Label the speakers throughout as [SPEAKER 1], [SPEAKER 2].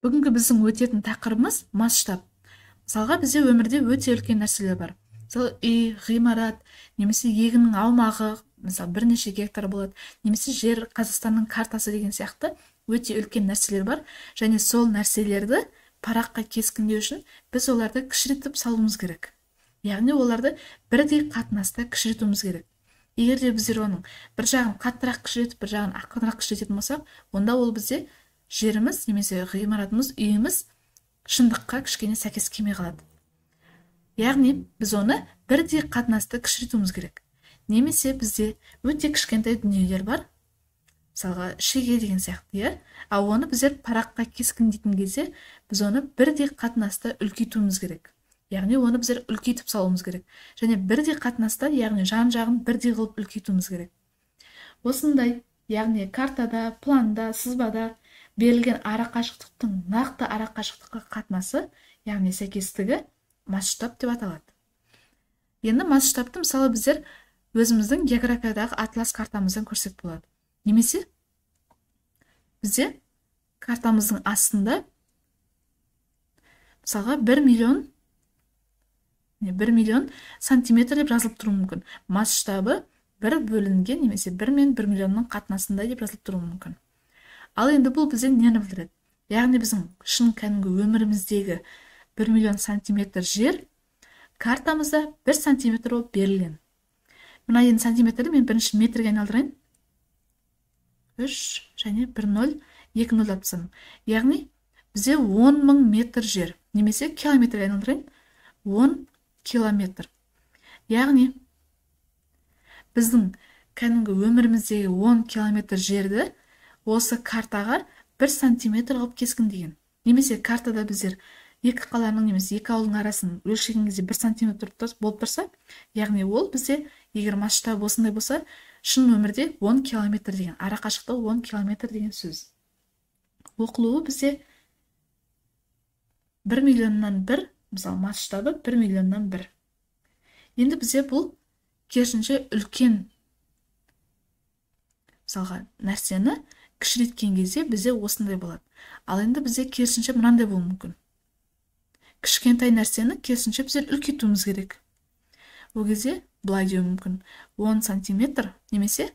[SPEAKER 1] Бүгінгі біздің өтетін тақырыбымыз масштаб. Мысалға бізде өмірде өте үлкен нәрселер бар. Мысалы үй, ғимарат, немесе егіннің аумағы, мысалы бірнеше гектар болады, немесе жер, Қазақстанның картасы деген сияқты өте үлкен нәрселер бар. Және сол нәрселерді параққа кескіндеу үшін біз оларды кішірейтіп салуымыз керек. Яғни оларды бірдей қатынаста кішірейтуіміз керек. Егер де біздер оның бір жағын қаттырақ кішірейтіп, бір жағын ақырырақ кішірейтетін болсақ, онда ол бізде жеріміз немесе ғимаратымыз, үйіміз шындыққа кішкене сәйкес келмей қалады. Яғни біз оны бірдей қатынасты кішірейтуіміз керек. Немесе бізде өте кішкентай дүниелер бар, мысалға шеге деген сияқты, ал оны біздер параққа кескіндейтін кезде біз оны бірдей қатынаста үлкейтуіміз керек. Яғни оны біздер үлкейтіп салуымыз керек. Және бірдей қатынаста, яғни жан-жағын бірдей қылып үлкейтуіміз керек. Осындай, яғни картада, планда, сызбада берілген арақашықтықтың нақты арақашықтыққа қатынасы, яғни сәйкестігі масштаб деп аталады. Енді масштабты мысалы біздер өзіміздің географиядағы атлас картамыздан көрсек болады. Немесе бізде картамыздың астында мысалға 1 миллион сантиметр деп жазылып тұруы мүмкін. Масштабы 1 бөлінген немесе 1 мен 1 миллионның қатынасында деп жазылып тұруы мүмкін. Ал енді бұл бізден нені білдіреді? Яғни біздің шын кәдімгі өміріміздегі 1 миллион сантиметр жер картамызда 1 сантиметр болып берілген. Мына енді сантиметрді мен бірінші метрге айналдырайын. 3 және 1 0, 2 0 алып тастадым. Яғни бізде 10 000 метр жер, немесе километрге айналдырайын. 10 километр. Яғни біздің кәдімгі өміріміздегі 10 километр жерді осы картаға 1 сантиметр қылып кескіндеген. Немесе картада біздер екі қаланың немесе екі ауылдың арасын өлшеген кезде 1 сантиметр болып тұрса, яғни ол бізде егер масштаб осындай болса, шын өмірде 10 километр деген, арақашықтығы 10 километр деген сөз. Оқылуы бізде 1 миллионнан 1, мысалы масштабы 1 миллионнан 1. Енді бізде бұл керісінше үлкен мысалға нәрсені кішірейткен кезде бізде осындай болады. Ал енді бізде керісінше мынандай болуы мүмкін. Кішкентай нәрсені керісінше біздер үлкейтуіміз керек. Ол кезде былай деу мүмкін. 10 сантиметр немесе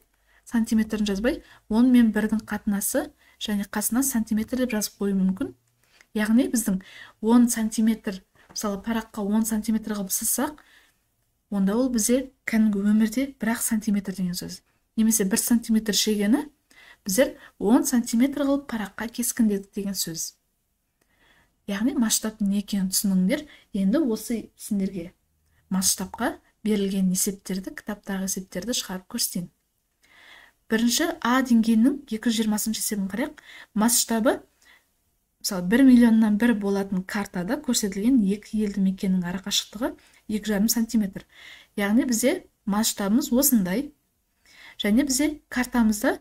[SPEAKER 1] сантиметрін жазбай 10 мен 1-дің қатынасы және қасына сантиметр деп жазып қою мүмкін. Яғни біздің 10 сантиметр, мысалы параққа 10 сантиметр қылып сызсақ, онда ол бізде кәдімгі өмірде 1 сантиметр деген сөз. Немесе 1 сантиметр шегені біздер 10 сантиметр қылып параққа кескіндедік деген сөз. Яғни масштабтың не екенін түсініңдер. Енді осы сендерге масштабқа берілген есептерді, кітаптағы есептерді шығарып көрсетейін. Бірінші А деңгейінің 220 есебін қарайық. Масштабы мысалы 1 миллионнан 1 болатын картада көрсетілген екі елді мекеннің арақашықтығы 2,5 сантиметр. Яғни бізде масштабымыз осындай. Және бізде картамызда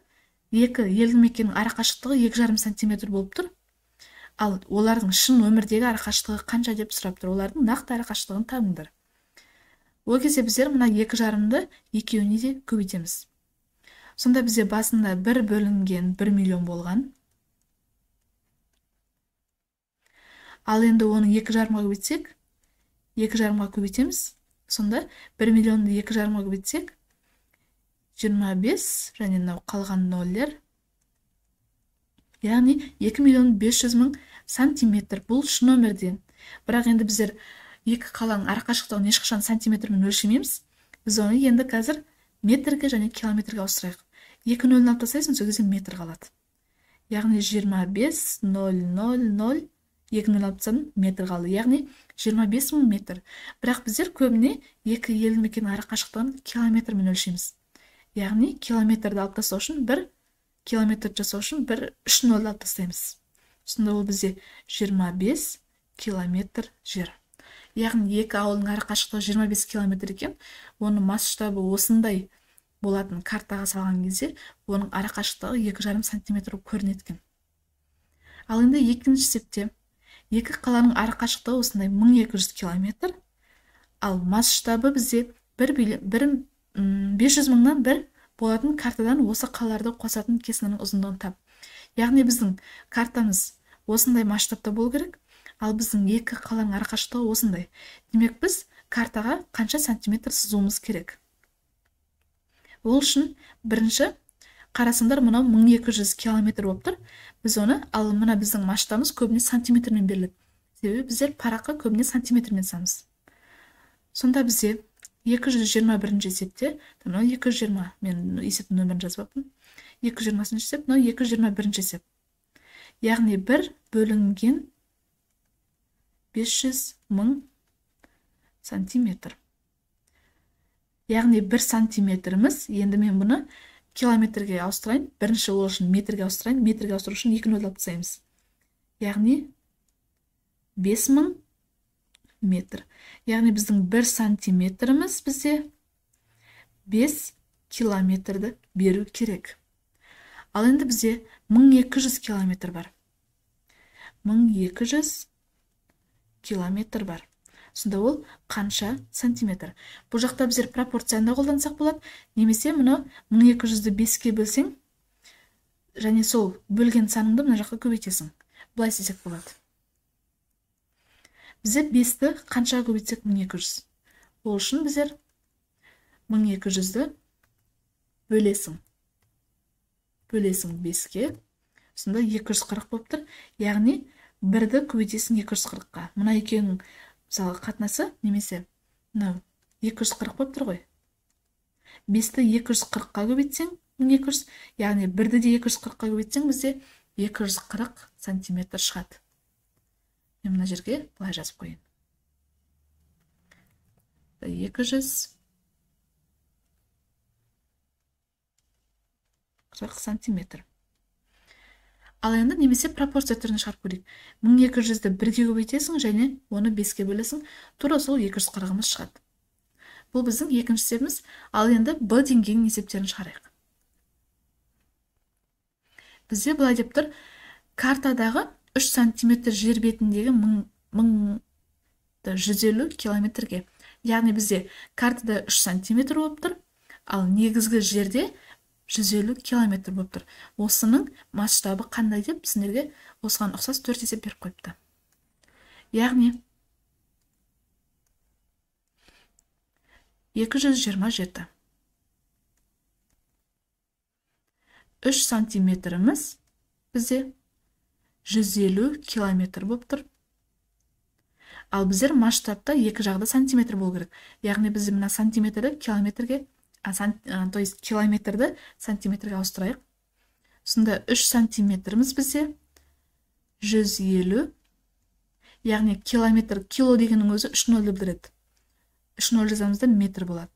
[SPEAKER 1] екі елді мекеннің арақашықтығы 2,5 сантиметр болып тұр. Ал олардың шын өмірдегі арақашықтығы қанша деп сұрап тұр. Олардың нақты арақашықтығын табыңдар. Ол кезде біздер мына 2,5-ды екеуіне де көбейтеміз. Сонда бізде басында 1 бөлінген 1 миллион болған. Ал енді оны 2,5-ға көбейтсек, 2,5-ға көбейтеміз. Сонда 1 миллионды 2,5-ға көбейтсек, 25 және қалған нөлдер. Яғни 2 миллион 500 мың сантиметр. Бұл шын өмірден. Бірақ енді біздер екі қаланың арақашықтығын ешқашан сантиметрмен өлшемейміз. Біз оны енді қазір метрге және километрге ауыстырайық. 2 нөлін алып тастайсың, сол кезде метр қалады. Яғни 25 0 0 0 2 нөл алып тастадым, метр қалды. Яғни 25 000 метр. Бірақ біздер көбіне екі елді мекеннің арақашықтығын километрмен өлшейміз. Яғни километрді алып тастау үшін 1 километр жасау үшін 3 нөл алып тастаймыз. Сонда ол бізде 25 километр жер. Яғни екі ауылдың арақашықтығы 25 километр екен. Оның масштабы осындай болатын картаға салған кезде, оның арақашықтығы 2,5 сантиметр көрінеді екен. Ал енді екінші есепте екі қаланың арақашықтығы осындай 1200 километр. Ал масштабы бізде 500 мыңнан 1 болатын картадан осы қалаларды қосатын кесінінің ұзындығын тап. Яғни біздің картамыз осындай масштабта болу керек, ал біздің екі қаланың арақашықтығы осындай. Демек біз картаға қанша сантиметр сызуымыз керек? Ол үшін бірінші қарасыңдар, мынау 1200 километр болып тұр. Біз оны, ал мына біздің масштабымыз көбіне сантиметрмен беріледі. Себебі біздер параққа көбіне сантиметрмен сызамыз. Сонда бізде 221 есепте, мынау 220, мен есептің нөмірін жазбаппын. 220 есеп, мынау 221 есеп. Яғни 1 бөлінген 500 мың сантиметр. Яғни 1 сантиметріміз, енді мен бұны километрге ауыстырайын, бірінші ол үшін метрге ауыстырайын, метрге ауыстыру үшін 2 нөл алып тастаймыз. Яғни 5000 метр. Яғни біздің 1 сантиметріміз бізде 5 километрді беру керек. Ал енді бізде 1200 километр бар. 1200 километр бар. Сонда ол қанша сантиметр? Бұл жақта біздер пропорцияны қолдансақ болады, немесе мұны 1200-ді 5-ке бөлсең, және сол бөлген саныңды мына жаққа көбейтесің. Бұлай істесек болады. Бізде 5-ті қаншаға көбейтсек 1200? Ол үшін біздер 1200-ді бөлесің. Бөлесің 5-ке. Сонда 240 болып тұр. Яғни 1-ді көбейтесің 240-қа. Мұна екеуінің мысалы қатынасы, немесе мынау 240 болып тұр ғой. 5-ті 240-қа көбейтсең 1200, яғни 1-ді де 240-қа көбейтсең бізде 240 сантиметр шығады. Мен мына жерге былай жазып қойын. 240 сантиметр. Ал енді немесе пропорция түрін шығарып көрейік. 1200-ді 1-ге көбейтесің, және оны 5-ке бөлесің, тура сол 240-ымыз шығады. Бұл біздің екінші есебіміз. Ал енді Б деңгейінің есептерін шығарайық. Бізде былай деп тұр, картадағы 3 сантиметр жер бетіндегі 150 километрге. Яғни бізде картада 3 сантиметр болып тұр, ал негізгі жерде 150 километр болып тұр. Осының масштабы қандай деп сіздерге осыған ұқсас 4 есеп беріп қойыпты. Яғни 227. 3 сантиметріміз бізде 150 километр болып тұр. Ал біздер масштабта екі жағда сантиметр болу керек. Яғни бізде мына сантиметрді километрге, то есть километрді сантиметрге ауыстырайық. Сонда 3 сантиметріміз бізде 150, яғни километр, кило дегеннің өзі 3 нөлді білдіреді. 3 нөл жазамызда метр болады.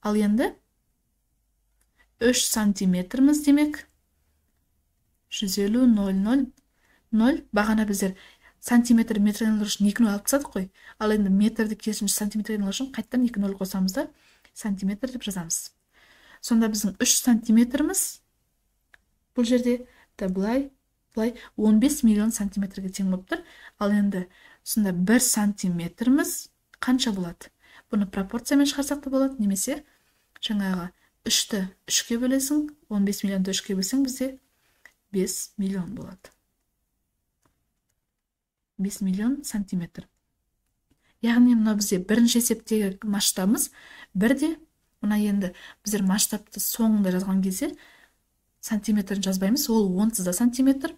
[SPEAKER 1] Ал енді 3 сантиметріміз демек 150 0 бағана біздер сантиметр метрден алу үшін 2 нөл алып тастадық қой. Ал енді метрді керісінше сантиметрден алу үшін қайттан 2 нөл қосамыз да сантиметр деп жазамыз. Сонда біздің 3 сантиметріміз бұл жерде былай 15 миллион сантиметрге тең болып тұр. Ал енді сонда 1 сантиметріміз қанша болады? Бұны пропорциямен шығарсақ та болады, немесе жаңағы 3-ті 3-ке бөлесің, 15 миллионды 3-ке бөлсең бізде 5 миллион болады. 5 миллион сантиметр. Яғни мына бізде бірінші есептегі масштабымыз бірде, мына енді біздер масштабты соңында жазған кезде сантиметрін жазбаймыз, ол 10-сызда сантиметр.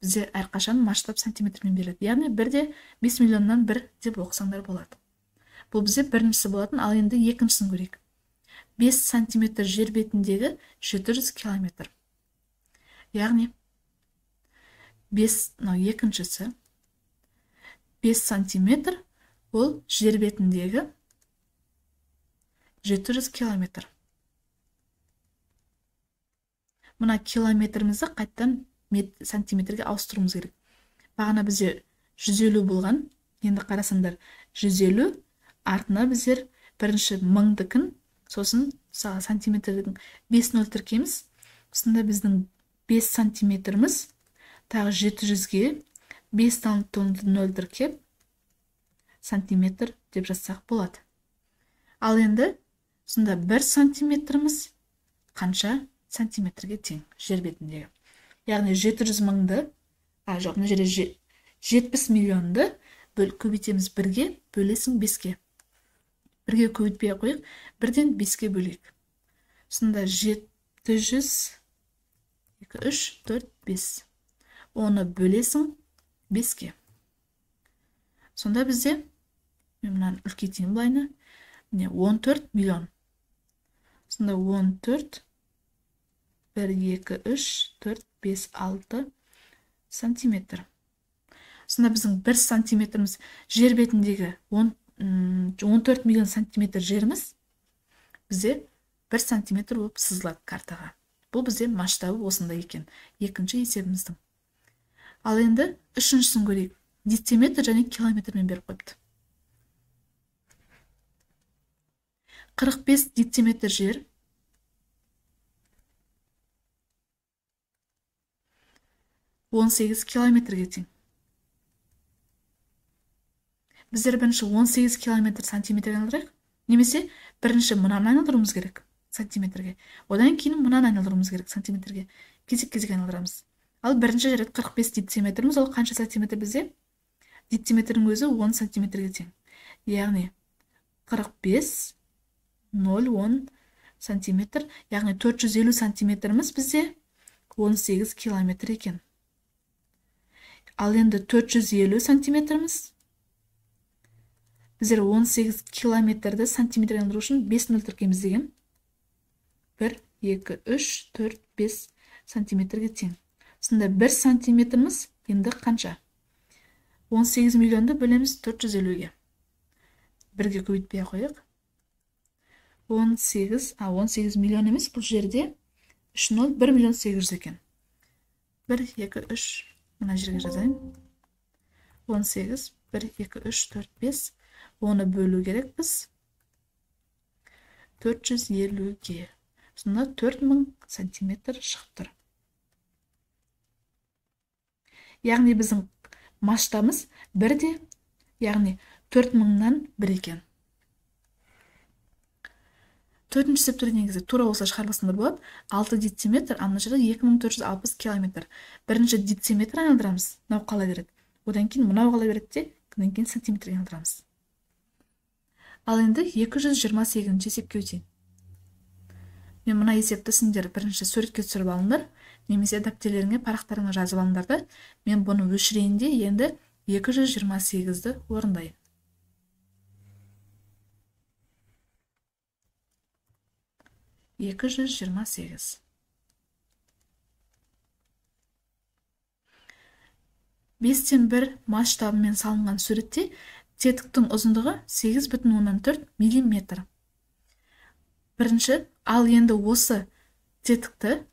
[SPEAKER 1] Бізде әрқашан масштаб сантиметрмен беріледі. Яғни бірде 5 миллионнан 1 деп оқысаңдар болады. Бұл бізде біріншісі болатын, ал енді екіншісін көрейік. 5 сантиметр жер бетіндегі 700 километр. Яғни 5, екіншісі 5 сантиметр, ол жер бетіндегі 700 километр. Мұна километрімізді қайттан сантиметрге ауыстыруымыз керек. Бағана бізде 150 болған, енді қарасаңдар 150, артына біздер бірінші мыңдыкін, сосын сантиметрдің 5 нөл тіркейміз. Сонда біздің 5 сантиметріміз тағы 700-ге 5 нөл тіркеп сантиметр деп жазсақ болады. Ал енді сонда 1 сантиметріміз қанша сантиметрге тең жер бетіндегі. Яғни 700 мыңды жоқ, мына жерде 70 миллионды көбейтеміз 1-ге, бөлесің 5-ге. 1-ге көбейтпей қойық, 1-ден 5-ге бөлейік. Сонда 700, 2, 3, 4, 5. Оны бөлесің 5-ге. Сонда бізде, мен мұнан үлкейтейін бұлайны, 14 миллион. Сонда 14, 1, 2, 3, 4, 5, 6 сантиметр. Сонда біздің 1 сантиметріміз жер бетіндегі 14 миллион сантиметр жеріміз бізде 1 сантиметр болып сызылады картаға. Бұл бізде масштабы осында екен. Екінші есебіміздің. Ал енді үшіншісін көрейік. Дециметр және километрмен беріп қойыпты. 45 дециметр жер 18 километрге тең. Біздер бірінші 18 километр сантиметрге айналдырайық. Немесе бірінші мынаны айналдыруымыз керек сантиметрге. Одан кейін мынаны айналдыруымыз керек сантиметрге. Кезек-кезек айналдырамыз. Ал бірінші жерде 45 дециметріміз, ол қанша сантиметр бізде? Дециметрдің өзі 10 сантиметрге тең. Яғни 45, 0,10 сантиметр, яғни 450 сантиметріміз бізде 18 километр екен. Ал енді 450 сантиметріміз біздер 18 километрді сантиметрге айналдыру үшін 5 нөл тіркейміз деген. 1, 2, 3, 4, 5 сантиметрге тең. Сонда 1 сантиметріміз енді қанша? 18 миллионды бөлеміз 450-ге. 1-ге көбейтпей қойық. 18 миллион емес, бұл жерде 3 0, 1 миллион 800 екен. 1, 2, 3, мына жерге жазайын. 18, 1, 2, 3, 4, 5. Оны бөлу керек біз 450-ге. Сонда 4000 сантиметр шығып тұр. Яғни біздің масштабымыз 1-де, яғни 4000-нан 1 екен. Төртінші есептер негізі тура болса шығарылысында болады. 6 дециметр, ана жерде 2460 километр. Бірінші дециметр айналдырамыз, мынау қала береді. Одан кейін мынау қала береді де, одан кейін сантиметрге айналдырамыз. Ал енді 228 есепке өтейін. Мен мына есепті сендер бірінші суретке түсіріп алыңдар, немесе дәптерлеріңе, парақтарыңа жазып алыңдар да, мен бұны өшірейін де енді 228-ді орындайын. Бестен бір масштабымен салынған суретте тетіктің ұзындығы 8,4 миллиметр. Бірінші, ал енді осы тетікті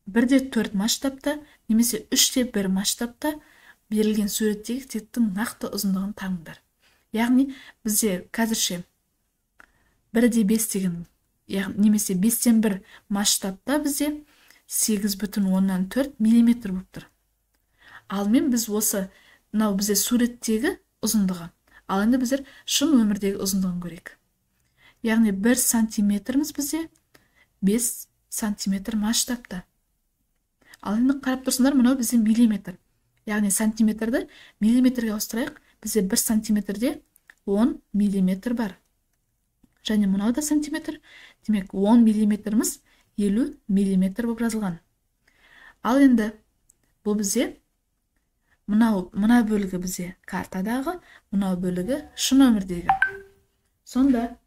[SPEAKER 1] 1/4 масштабта немесе 3/1 масштабта берілген суреттегі тетіктің нақты ұзындығын таңыңдар. Яғни бізде қазірше 1/5 деген, немесе 5/1 масштабта бізде 8,4 миллиметр болып тұр. Ал мен біз осы, мынау бізде суреттегі ұзындығы. Ал енді біздер шын өмірдегі ұзындығын көрейік. Яғни 1 сантиметріміз бізде 5 сантиметр масштабта. Ал енді қарап тұрсыңдар, мынау бізде миллиметр. Яғни сантиметрді миллиметрге ауыстырайық. Бізде 1 сантиметрде 10 миллиметр бар. Және мынау да сантиметр. Демек 10 миллиметріміз 50 миллиметр болып жазылған. Ал енді бұл бізде мына бөлігі бізде картадағы, мына бөлігі шын өмірдегі. Сонда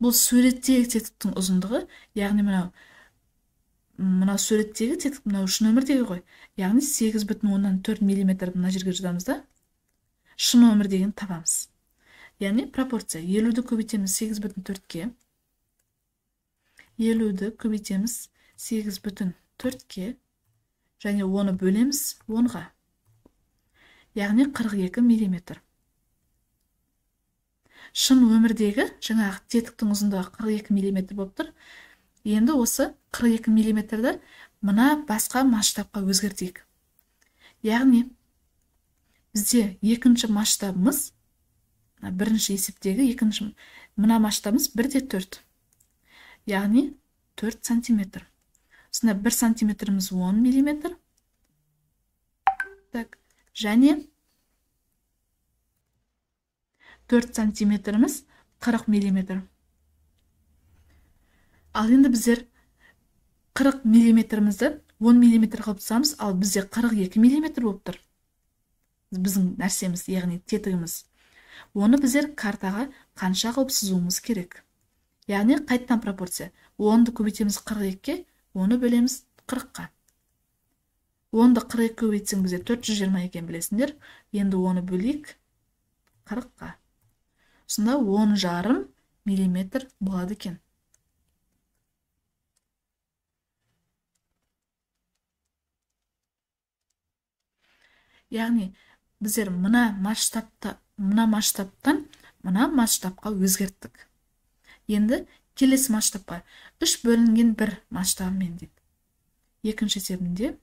[SPEAKER 1] бұл суреттегі тетіктің ұзындығы, яғни мынау суреттегі тетік, мынау шын өмірдегі ғой. Яғни 8,4 миллиметр мына жерге жазамыз да, шын өмірдегін табамыз. Яғни пропорция 50-ді көбейтеміз 8,4-ге, 50-ді көбейтеміз 8,4-ге, және оны бөлеміз 10-ға. Яғни 42 миллиметр. Шын өмірдегі жаңағы тетіктің ұзындығы 42 миллиметр болып тұр. Енді осы 42 миллиметрді мына басқа масштабқа өзгертейік. Яғни бізде екінші масштабымыз, бірінші есептегі мына масштабымыз 1/4. Яғни 4 сантиметр. Сонда 1 сантиметріміз 10 миллиметр. Так, және 4 сантиметріміз 40 миллиметр. Ал енді біздер 40 миллиметрімізді 10 миллиметр қылып тұсамыз, ал бізде 42 миллиметр болып тұр. Біздің нәрсеміз, яғни тетігіміз. Оны біздер картаға қанша қылып сызуымыз керек. Яғни қайтадан пропорция. 10-ды көбейтеміз 42-ке, оны бөлеміз 40-қа. 10-ды 42 көбейтсең бізде 420 екен білесіңдер. Енді оны бөлейік 40-қа. Сонда 10,5 миллиметр болады екен. Яғни біздер мына масштабтан мына масштабқа өзгерттік. Енді келесі масштабқа 3 бөлінген 1 масштабымен дейді. Екінші есебінде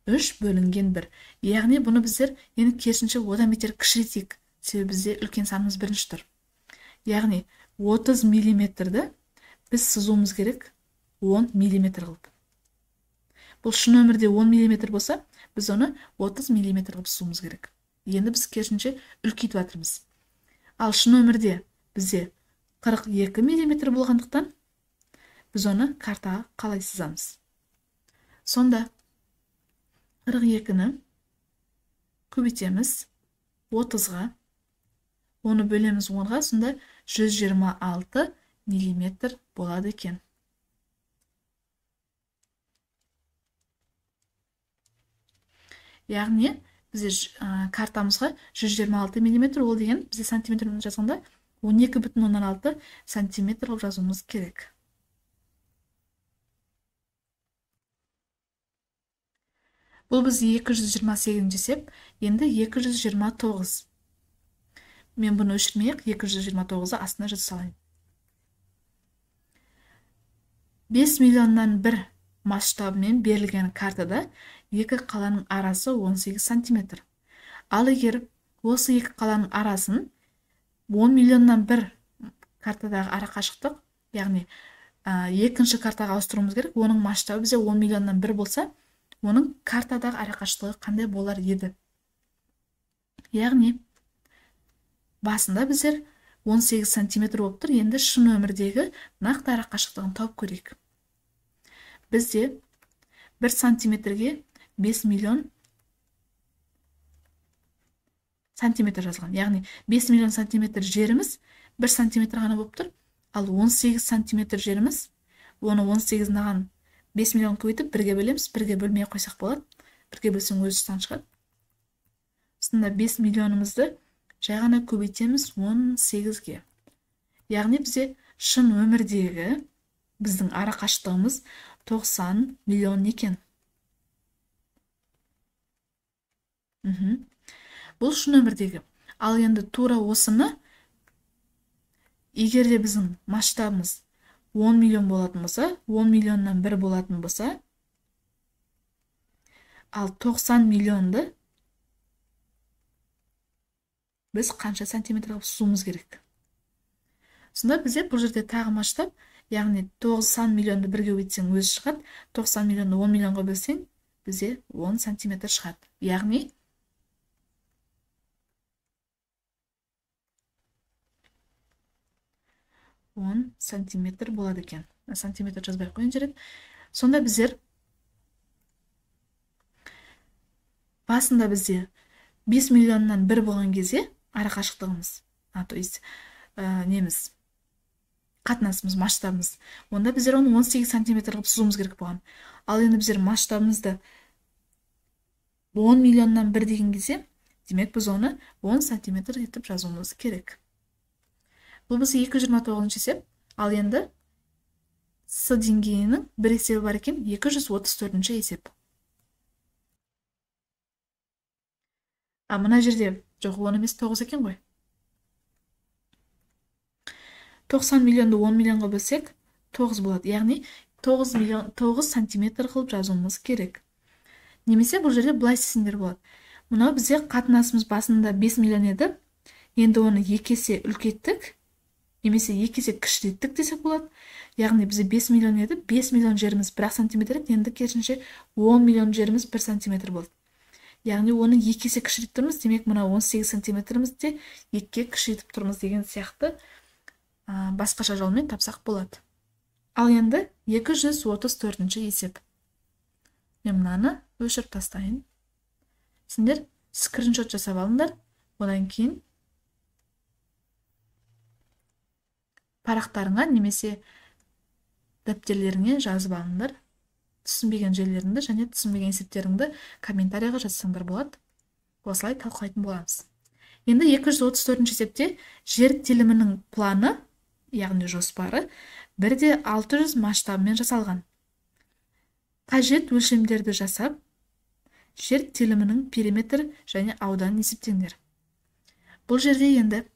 [SPEAKER 1] 3 бөлінген 1. Яғни бұны біздер енді керісінше одан бетер кішірейтейік. Себебі бізде үлкен санымыз бірінші тұр. Яғни 30 миллиметрді біз сызуымыз керек 10 миллиметр қылып. Бұл шын өмірде 10 миллиметр болса, біз оны 30 миллиметр қылып сызуымыз керек. Енді біз керісінше үлкейтіп жатырмыз. Ал шын өмірде бізде 42 миллиметр болғандықтан біз оны картаға қалай сызамыз. Сонда 42-ні көбейтеміз 30-ға, оны бөлеміз 10-ға, сонда 126 миллиметр болады екен. Яғни бізде картамызға 126 миллиметр, ол деген бізде сантиметрмен жазғанда 12,6 сантиметр қылып жазуымыз керек. Бұл біз 228 есеп, енді 229. Мен бұны өшірмейік, 229-ы астына жаза салайын. 5 миллионнан 1 масштабымен берілген картада екі қаланың арасы 18 сантиметр. Ал егер осы екі қаланың арасын 10 миллионнан 1 картадағы ара қашықтық, яғни екінші картаға ауыстыруымыз керек, оның масштабы бізде 10 миллионнан 1 болса, оның картадағы ара қашықтығы қандай болар еді? Яғни басында біздер 18 сантиметр болып тұр, енді шын өмірдегі нақты ара қашықтығын тауып көрейік. Бізде 1 сантиметрге 5 миллион сантиметр жазған. Яғни 5 миллион сантиметр жеріміз 1 сантиметр ғана болып тұр, ал 18 сантиметр жеріміз, оны 18-наған 5 миллион көбейтіп, бірге бөлеміз, бірге бөлмей қойсақ болады. Бірге бөлсең өзі сан шығады. Сонда 5 миллионымызды жай ғана көбейтеміз 18-ге. Яғни бізде шын өмірдегі біздің ара қашықтығымыз 90 миллион екен. Бұл шын өмірдегі. Ал енді тура осыны, егер де біздің масштабымыз 10 миллион болатын болса, 10 миллионнан 1 болатын болса, ал 90 миллионды біз қанша сантиметр қылып сызуымыз керек. Сонда бізде бұл жерде тағы масштаб, яғни 90 миллионды бірге көбейтсең өзі шығады, 90 миллионды 10 миллионға бөлсең, бізде 10 сантиметр шығады. Яғни 10 сантиметр болады екен. Сантиметр жазбай қойын жарайды. Сонда біздер басында бізде 5 миллионнан 1 болған кезде ара қашықтығымыз, то есть неміз, қатынасымыз, масштабымыз. Онда біздер оны 18 сантиметр қылып сызуымыз керек болған. Ал енді біздер масштабымызды 10 миллионнан 1 деген кезде, демек біз оны 10 сантиметр етіп жазуымыз керек. Бұл біз 229 есеп, ал енді С деңгейінің бір есебі бар екен, 234 есеп. Мына жерде жоқ, 10 емес 9 екен ғой. 90 миллионды 10 миллионға бөлсек 9 болады. Яғни 9 сантиметр қылып жазуымыз керек. Немесе бұл жерде былай істесеңдер болады. Мынау бізде қатынасымыз басында 5 миллион еді. Енді оны 2 есе үлкейттік, немесе 2 есе кішірейттік десек болады. Яғни бізде 5 миллион еді, 5 миллион жеріміз 1 сантиметр еді, енді керісінше 10 миллион жеріміз 1 сантиметр болды. Яғни оны 2 есе кішірейтіп тұрмыз, демек мына 18 сантиметрімізде 2-ге кішірейтіп тұрмыз деген сияқты басқаша жолмен тапсақ болады. Ал енді 234-ші есеп. Мен мынаны өшіріп тастайын. Сендер скриншот жасап алыңдар, одан кейін парақтарыңа немесе дәптерлеріңе жазып алыңдар. Түсінбеген жерлеріңді және түсінбеген есептеріңді комментарияға жазсаңдар болады. Осылай талқылайтын боламыз. Енді 234-ші есепте жер телімінің планы, яғни жоспары 1:600 масштабымен жасалған. Қажет өлшемдерді жасап, жер телімінің периметр және ауданын есептеңдер. Бұл жерде енді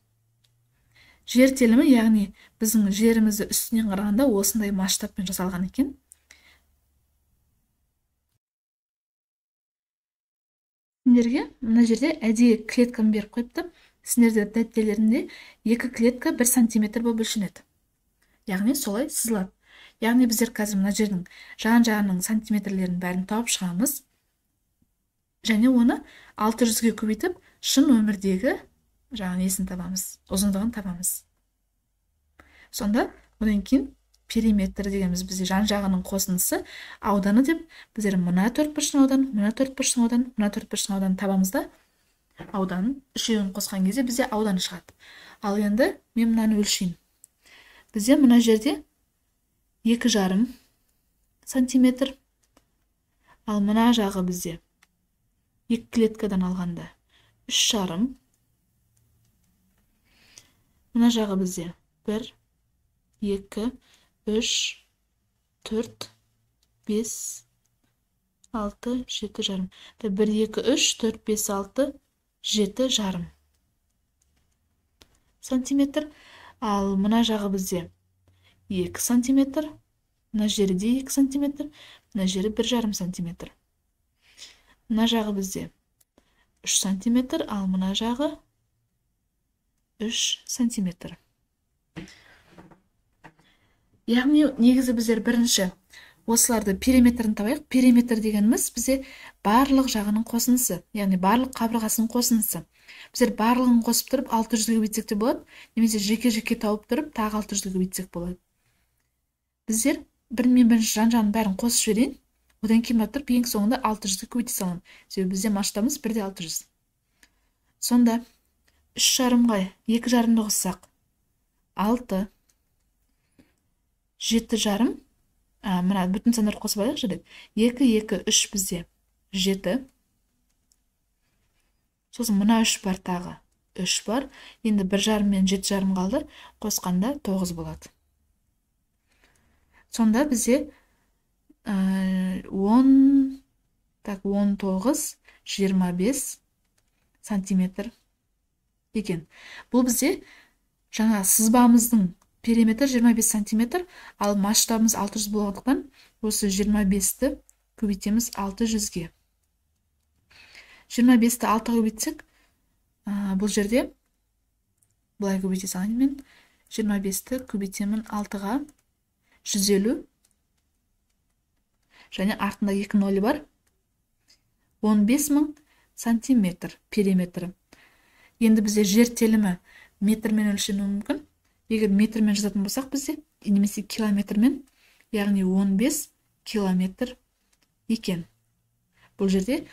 [SPEAKER 1] жер телімі, яғни біздің жерімізді үстінен қарағанда осындай масштабпен жасалған екен. Сендерге мына жерде әдейі клетканы беріп қойыпты. Сендерде дәптерлерінде 2 клетка 1 сантиметр болып бөлшенеді. Яғни солай сызылады. Яғни біздер қазір мына жердің жан-жағының сантиметрлерін бәрін тауып шығамыз. Және оны 600-ге көбейтіп, шын өмірдегі несін табамыз, ұзындығын табамыз. Сонда одан кейін периметр дегеніміз бізде жан-жағының қосындысы ауданы деп, біздер мына 4 бұрыштың ауданы, мына 4 бұрыштың ауданы, мына 4 бұрыштың ауданы табамыз да, ауданын үшеуін қосқан кезде бізде ауданы шығады. Ал енді мен мынаны өлшейін. Бізде мына жерде 2,5 сантиметр, ал мына жағы бізде 2 клеткадан алғанда 3,5, мына жағы бізде 1, 2, 3, 4, 5, 6, 7,5. 1, 2, 3, 4, 5, 6, 7,5 сантиметр. Ал мына жағы бізде 2 сантиметр, мына жері де 2 сантиметр, мына жері 1,5 сантиметр. Мына жағы бізде 3 сантиметр, ал мына жағы 3 сантиметр. Яғни негізі біздер бірінші осыларды периметрін табайық. Периметр дегеніміз бізде барлық жағының қосындысы, яғни барлық қабырғасының қосындысы. Біздер барлығын қосып тұрып 600-ге көбейтсек те болады, немесе жеке-жеке тауып тұрып тағы 600-ге көбейтсек болады. Біздер бірінші жан-жағын бәрін қосып жіберейін, одан кейін тұрып ең соңында 600-ге көбейте саламын. Себебі бізде масштабымыз 1:600. Сонда 3,5-ға 2,5-ды қоссақ 6, 7,5, мына бүтін сандар қосып алайық жүрек. 2, 2, 3 бізде 7. Сосын мына 3 бар, тағы 3 бар. Енді 1,5 мен 7,5 қалды. Қосқанда 9 болады. Сонда бізде 19, 25 сантиметр екен. Бұл бізде жаңа сызбамыздың периметр 25 сантиметр, ал масштабымыз 600 болғандықтан осы 25-ті көбейтеміз 600-ге. 25-ті 6-ға көбейтсек, бұл жерде бұлай көбейте салайын мен. 25-ті көбейтемін 6-ға 150, және артында 2 нолі бар. 15.000 сантиметр периметрі. Енді бізде жер телімі метрмен өлшенуі мүмкін. Егер метрмен жазатын болсақ бізде, немесе километрмен, яғни 15 километр екен. Бұл жерде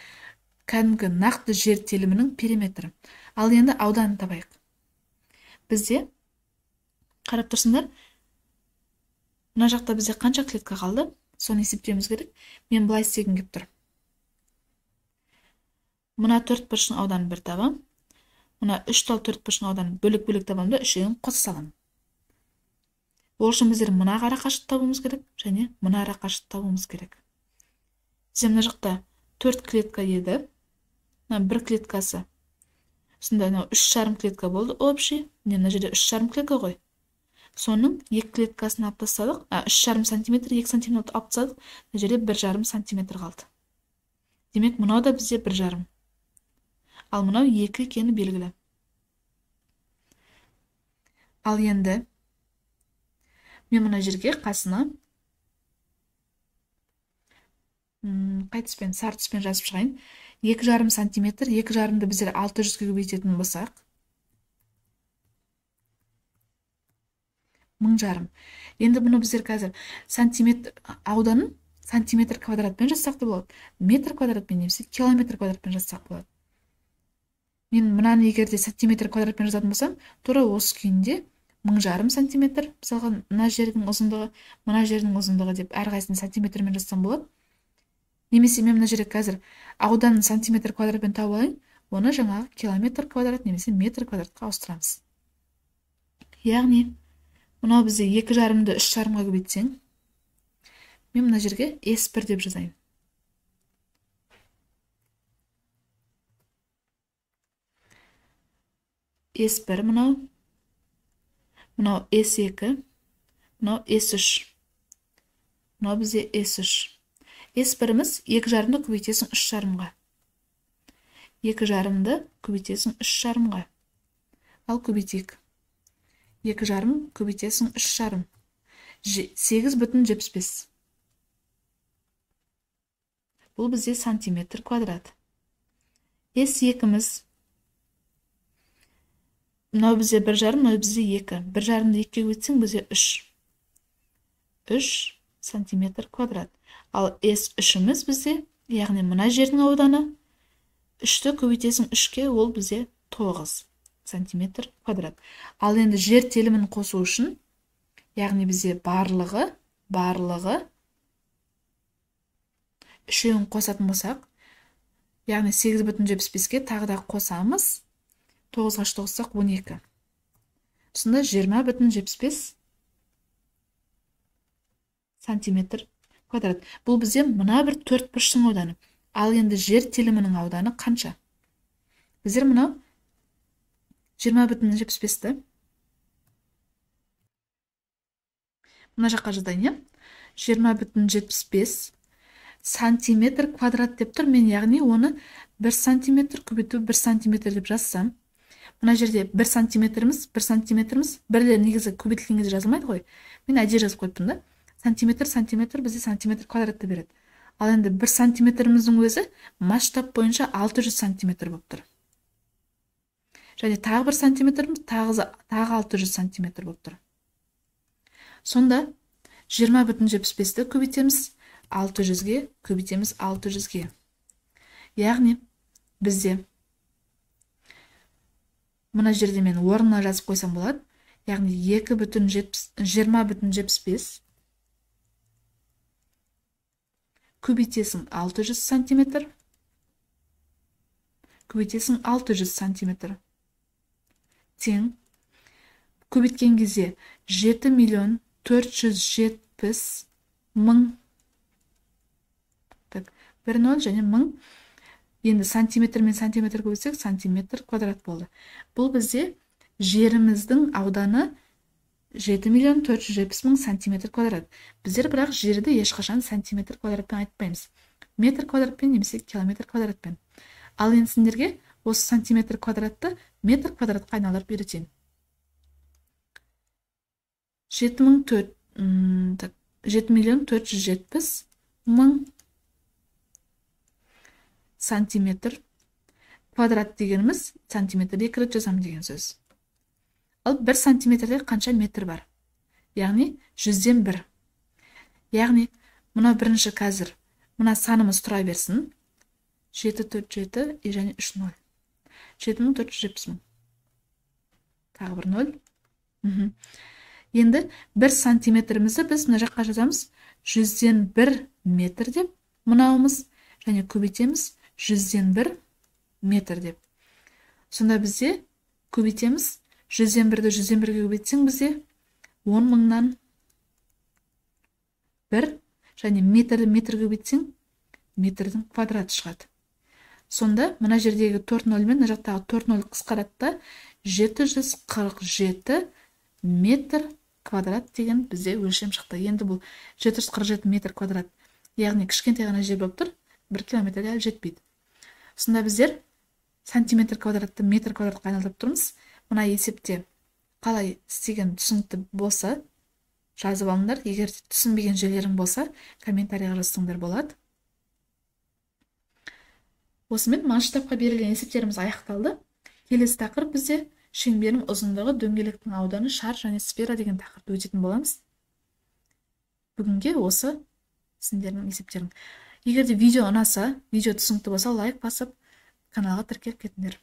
[SPEAKER 1] кәдімгі нақты жер телімінің периметрі. Ал енді ауданын табайық. Бізде қарап тұрсыңдар, мына жақта бізде қанша клетка қалды, соны есептеуіміз керек. Мен былай істегім келіп тұр. Мына 4 бұрыштың ауданын бір табам, мына 3 тал 4 бұрыштың ауданын бөлек-бөлек табам да үшеуін қоса салам. Ол үшін біздер мына ара қашықтық табуымыз керек, және мына ара қашықтық табуымыз керек. Бізде мына жақта 4 клетка еді, мына 1 клеткасы. Сонда 3,5 клетка болды общий. Мына жерде 3,5 клетка ғой. Соның 2 клеткасын алып тастадық. 3,5 сантиметр, 2 сантиметр алып тастадық. Мына жерде 1,5 сантиметр қалды. Демек, мынау да бізде 1,5. Ал мынау 2 екені белгілі. Ал енді Мен мына жерге қасына қай түспен, сары түспен жазып шығайын. 2,5 сантиметр, 2,5-ды біздер 600-ге көбейтетін болсақ, 1,500. Енді бұны біздер қазір сантиметр ауданын сантиметр квадратпен жазсақ та болады, метр квадратпен немесе километр квадратпен жазсақ болады. Мен мынаны егерде сантиметр квадратпен жазатын болсам, тура осы күйінде 1,5 сантиметр, мысалға мына жердің ұзындығы, мына жердің ұзындығы деп әрқайсысын сантиметрмен жазсам болады. Немесе мен мына жерге қазір ауданын сантиметр квадратпен тауып алайын, оны жаңағы километр квадрат немесе метр квадратқа ауыстырамыз. Яғни, мынау бізде 2,5-ды 3,5-ға көбейтсең, мен мына жерге S1 деп жазайын. S1 мынау S2, мынау S3. Мынау бізде S3. S1-іміз 2,5-ды көбейтесің 3,5-ға. 2,5-ды көбейтесің 3,5-ға. Ал көбейтейік. 2,5 көбейтесің 3,5. 8,75. Бұл бізде сантиметр квадрат. S2-іміз мынау бізде 1,5, мынау бізде 2. 1,5-ды 2-ге көбейтсең бізде 3. 3 сантиметр квадрат. Ал S3-іміз бізде, яғни мына жердің ауданы 3-ті көбейтесің 3-ке, ол бізде 9 сантиметр квадрат. Ал енді жер телімін қосу үшін, яғни бізде барлығы үшеуін қосатын болсақ, яғни 8,75-ге тағы да қосамыз, 9-ға 9-сақ 12. Сонда 20,75 сантиметр квадрат. Бұл бізде мына бір 4 бұрыштың ауданы. Ал енді жер телімінің ауданы қанша? Біздер мынау 20,75-ті мына жаққа жазайын. 20,75 сантиметр квадрат деп тұр. Мен яғни оны 1 сантиметр көбейту 1 сантиметр деп жазсам, мына жерде 1 сантиметріміз, бірлер негізі көбейтілген кезде жазылмайды ғой. Мен әдейі жазып қойыппын да. Сантиметр бізде сантиметр квадратты береді. Ал енді 1 сантиметріміздің өзі масштаб бойынша 600 сантиметр болып тұр. Және тағы 1 сантиметріміз тағы 600 сантиметр болып тұр. Сонда 20,75-ті көбейтеміз 600-ге, көбейтеміз 600-ге. Яғни бізде мына жерде мен орнына жазып қойсам болады. Яғни 20,75 көбейтесің 600 сантиметр, көбейтесің 600 сантиметр. Тең, көбейткен кезде 7,470,000. Так, 1,0 және 1000. Енді сантиметр мен сантиметр көбейтсек, сантиметр квадрат болды. Бұл бізде жеріміздің ауданы 7,470,000 сантиметр квадрат. Біздер бірақ жерді ешқашан сантиметр квадратпен айтпаймыз. Метр квадратпен немесе километр квадратпен. Ал енді сендерге осы сантиметр квадратты метр квадратқа айналдырып үйретейін. 7,470,000 сантиметр квадрат дегеніміз сантиметр 2 рет жазам деген сөз. Ал 1 сантиметрде қанша метр бар? Яғни 100-ден 1. Яғни мына бірінші қазір мына санымыз тұра берсін. 747 және 3 0. 7,470,000. Тағы бір 0. Енді 1 сантиметрімізді біз мына жаққа жазамыз 100-ден 1 метр деп, мынауымыз және көбейтеміз 100-ден 1 метр деп. Сонда бізде көбейтеміз 100-ден 1-ді 100-ден 1-ге көбейтсең бізде 10,000-нан 1 және метрді метрге көбейтсең метрдің квадраты шығады. Сонда мына жердегі 4 0 мен мына жақтағы 4 0 қысқаратта 747 метр квадрат деген бізде өлшем шықты. Енді бұл 747 метр квадрат. Яғни кішкентай ғана жер болып тұр, 1 километрге әлі жетпейді. Сонда біздер сантиметр квадратты метр квадратқа айналдырып тұрмыз. Мына есепте қалай істеген түсінікті болса, жазып алыңдар. Егер түсінбеген жерлерің болса, комментарийға жазсаңдар болады. Осымен масштабқа берілген есептеріміз аяқталды. Келесі тақырып бізде шеңбердің ұзындығы, дөңгелектің ауданы, шар және сфера деген тақырыпты өтетін боламыз. Бүгінге осы сендердің есептерің. Егер де видео ұнаса, видео түсінікті болса, лайк басып, каналға тіркеліп кетіңдер.